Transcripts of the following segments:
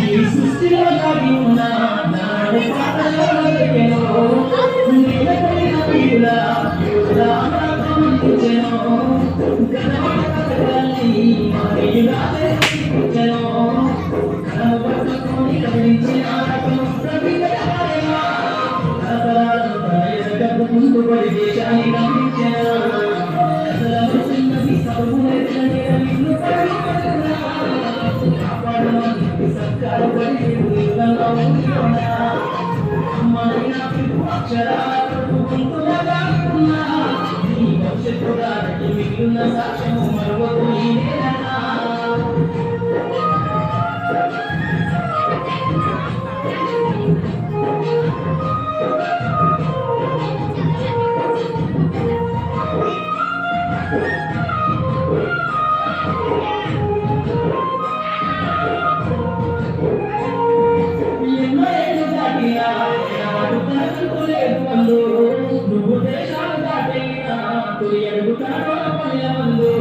ఈ సృష్టిలో దాగి ఉన్న నాడు పాటలో వెతికెను నిలబడిన వీరుల దేశాన్ని సాక్ష్యము మరొక నువ్వు దేశాలు దాటైనా తొలి అడుగుతాడో పల్లె ముందు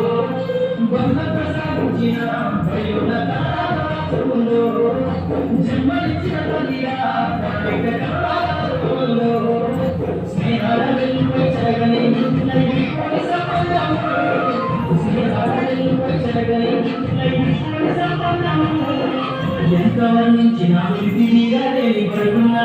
బంధ ప్రసాదించిన భయుల కాలంలో జన్మనిచ్చిన తల్లిగా స్నేహాల వెలుపై చెరగని ఎంత వర్ణించిన విధిగా లేని పడుకున్నా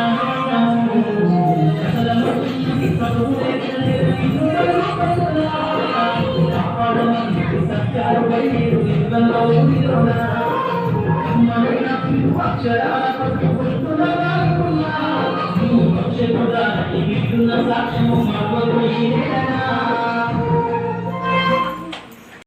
సాక్ష్యము